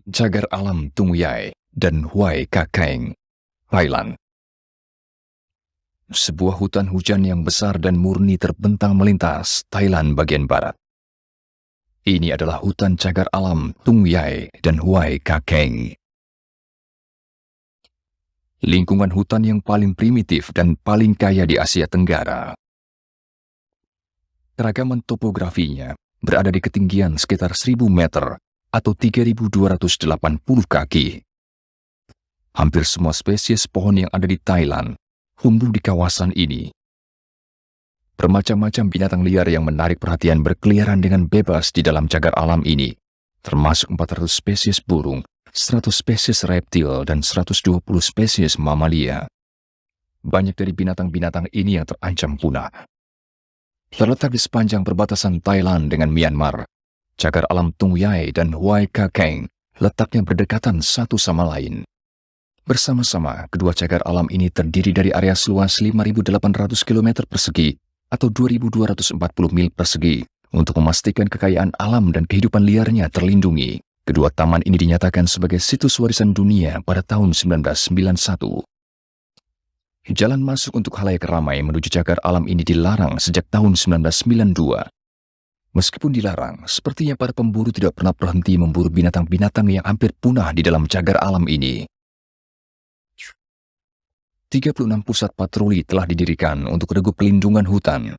Cagar alam Tung Yai dan Huai Kakeng, Thailand. Sebuah hutan hujan yang besar dan murni terbentang melintas Thailand bagian barat. Ini adalah hutan cagar alam Tung Yai dan Huai Kakeng. Lingkungan hutan yang paling primitif dan paling kaya di Asia Tenggara. Keragaman topografinya berada di ketinggian sekitar 1000 meter atau 3280 kaki. Hampir semua spesies pohon yang ada di Thailand tumbuh di kawasan ini. Bermacam-macam binatang liar yang menarik perhatian berkeliaran dengan bebas di dalam cagar alam ini, termasuk 400 spesies burung, 100 spesies reptil, dan 120 spesies mamalia. Banyak dari binatang-binatang ini yang terancam punah. Terletak di sepanjang perbatasan Thailand dengan Myanmar, cagar alam Tung Yai dan Huai Kakeng letaknya berdekatan satu sama lain. Bersama-sama, kedua cagar alam ini terdiri dari area seluas 5.800 km persegi atau 2.240 mil persegi untuk memastikan kekayaan alam dan kehidupan liarnya terlindungi. Kedua taman ini dinyatakan sebagai situs warisan dunia pada tahun 1991. Jalan masuk untuk khalayak ramai menuju cagar alam ini dilarang sejak tahun 1992. Meskipun dilarang, sepertinya para pemburu tidak pernah berhenti memburu binatang-binatang yang hampir punah di dalam cagar alam ini. 36 pusat patroli telah didirikan untuk regu pelindungan hutan.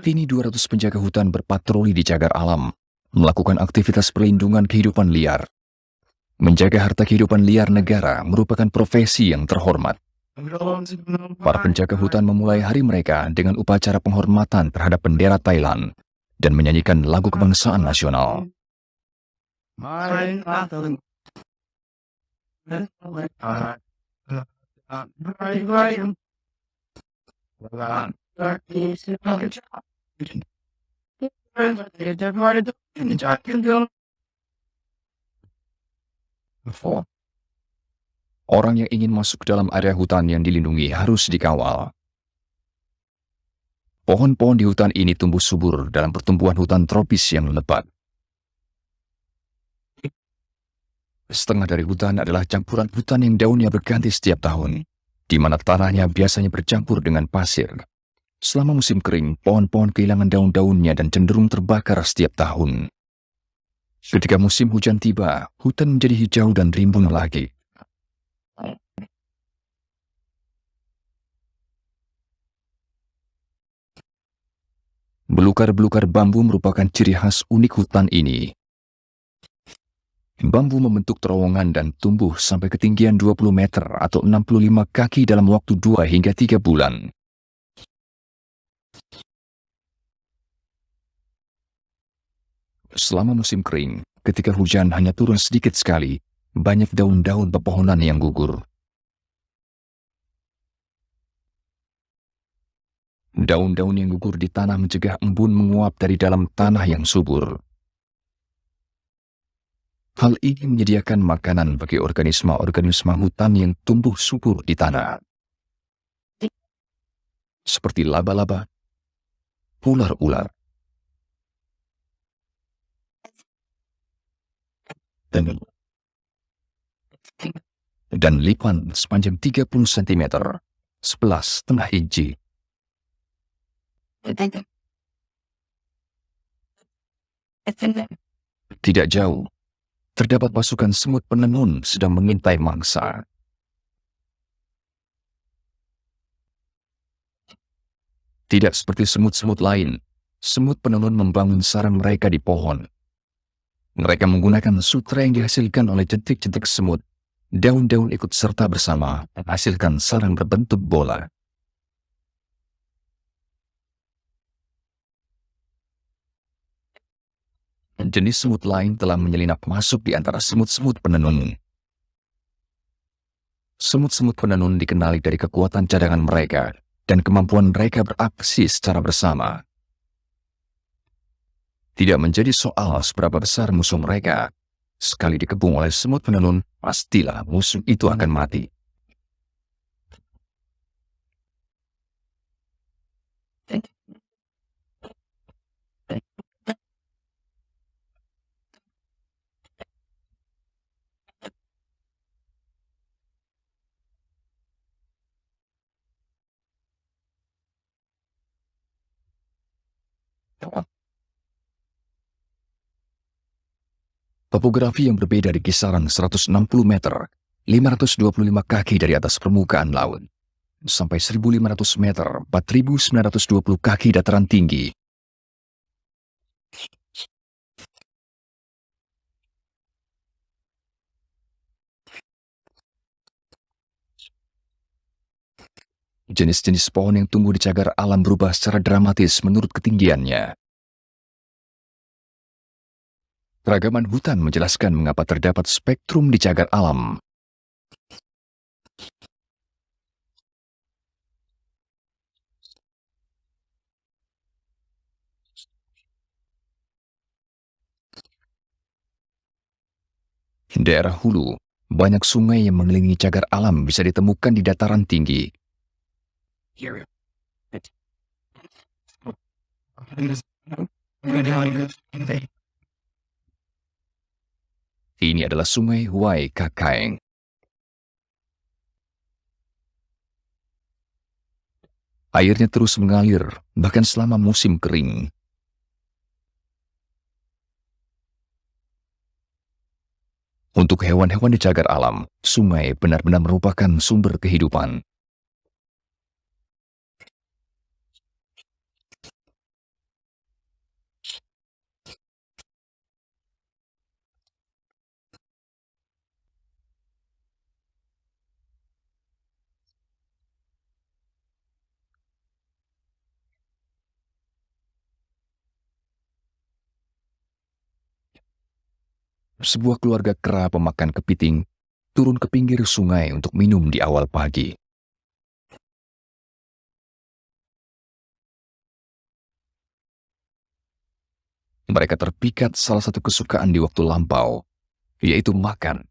Kini 200 penjaga hutan berpatroli di cagar alam, melakukan aktivitas perlindungan kehidupan liar. Menjaga harta kehidupan liar negara merupakan profesi yang terhormat. Para penjaga hutan memulai hari mereka dengan upacara penghormatan terhadap bendera Thailand dan menyanyikan lagu kebangsaan nasional. Orang yang ingin masuk ke dalam area hutan yang dilindungi harus dikawal. Pohon-pohon di hutan ini tumbuh subur dalam pertumbuhan hutan tropis yang lebat. Setengah dari hutan adalah campuran hutan yang daunnya berganti setiap tahun, di mana tanahnya biasanya bercampur dengan pasir. Selama musim kering, pohon-pohon kehilangan daun-daunnya dan cenderung terbakar setiap tahun. Ketika musim hujan tiba, hutan menjadi hijau dan rimbun lagi. Belukar-belukar bambu merupakan ciri khas unik hutan ini. Bambu membentuk terowongan dan tumbuh sampai ketinggian 20 meter atau 65 kaki dalam waktu 2 hingga 3 bulan. Selama musim kering, ketika hujan hanya turun sedikit sekali, banyak daun-daun pepohonan yang gugur. Daun-daun yang gugur di tanah mencegah embun menguap dari dalam tanah yang subur. Hal ini menyediakan makanan bagi organisme-organisme hutan yang tumbuh subur di tanah. Seperti laba-laba, ular-ular, dan lipan sepanjang 30 cm, 11,5 inci. Tidak jauh, terdapat pasukan semut penenun sedang mengintai mangsa. Tidak seperti semut-semut lain, semut penenun membangun sarang mereka di pohon. Mereka menggunakan sutra yang dihasilkan oleh jentik-jentik semut. Daun-daun ikut serta bersama menghasilkan sarang berbentuk bola. Jenis semut lain telah menyelinap masuk di antara semut-semut penenun. Semut-semut penenun dikenali dari kekuatan cadangan mereka dan kemampuan mereka beraksi secara bersama. Tidak menjadi soal seberapa besar musuh mereka. Sekali dikepung oleh semut penenun, pastilah musuh itu akan mati. Topografi yang berbeda di kisaran 160 meter, 525 kaki dari atas permukaan laut, sampai 1.500 meter, 4.920 kaki dataran tinggi. Jenis-jenis pohon yang tumbuh di cagar alam berubah secara dramatis menurut ketinggiannya. Keragaman hutan menjelaskan mengapa terdapat spektrum di cagar alam. Daerah hulu, banyak sungai yang mengelilingi cagar alam bisa ditemukan di dataran tinggi. Ini adalah Sungai Huai Kakaeng. Airnya terus mengalir, bahkan selama musim kering. Untuk hewan-hewan di cagar alam, sungai benar-benar merupakan sumber kehidupan. Sebuah keluarga kera pemakan kepiting turun ke pinggir sungai untuk minum di awal pagi. Mereka terpikat salah satu kesukaan di waktu lampau, yaitu makan.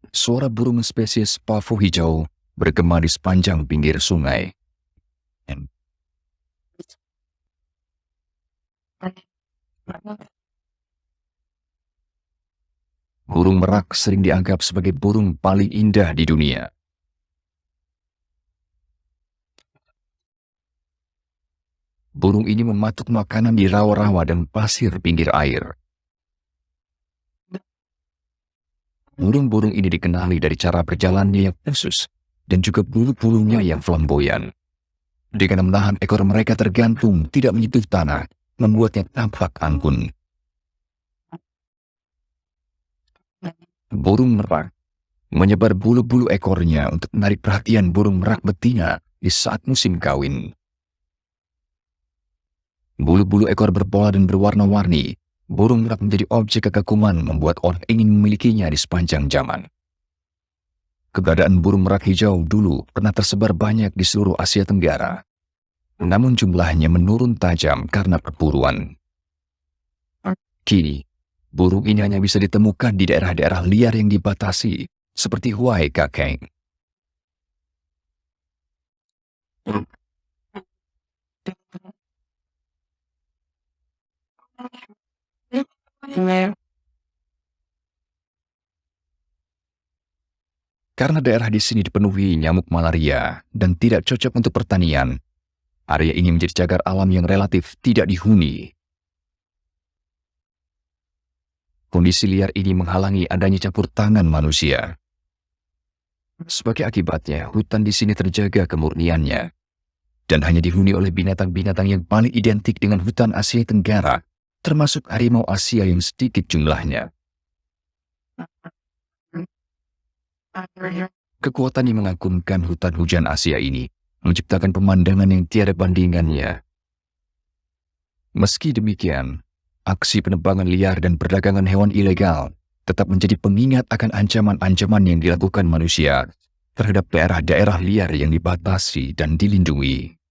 Suara burung spesies pavo hijau bergema di sepanjang pinggir sungai. Burung merak sering dianggap sebagai burung paling indah di dunia. Burung ini mematuk makanan di rawa-rawa dan pasir pinggir air. Burung-burung ini dikenali dari cara berjalannya yang khusus dan juga bulu-bulunya yang flamboyan. Dengan menahan ekor mereka tergantung tidak menyentuh tanah, membuatnya tampak anggun. Burung merak menyebar bulu-bulu ekornya untuk menarik perhatian burung merak betina di saat musim kawin. Bulu-bulu ekor berpola dan berwarna-warni, burung merak menjadi objek kekaguman membuat orang ingin memilikinya di sepanjang zaman. Keberadaan burung merak hijau dulu pernah tersebar banyak di seluruh Asia Tenggara. Namun jumlahnya menurun tajam karena perburuan. Kini, burung ini hanya bisa ditemukan di daerah-daerah liar yang dibatasi, seperti Huai Kakaeng. Karena daerah di sini dipenuhi nyamuk malaria dan tidak cocok untuk pertanian, area ini menjadi cagar alam yang relatif tidak dihuni. Kondisi liar ini menghalangi adanya campur tangan manusia. Sebagai akibatnya, hutan di sini terjaga kemurniannya dan hanya dihuni oleh binatang-binatang yang paling identik dengan hutan Asia Tenggara, termasuk harimau Asia yang sedikit jumlahnya. Kekuatan yang mengagumkan hutan hujan Asia ini menciptakan pemandangan yang tiada bandingannya. Meski demikian, aksi penebangan liar dan perdagangan hewan ilegal tetap menjadi pengingat akan ancaman-ancaman yang dilakukan manusia terhadap daerah-daerah liar yang dibatasi dan dilindungi.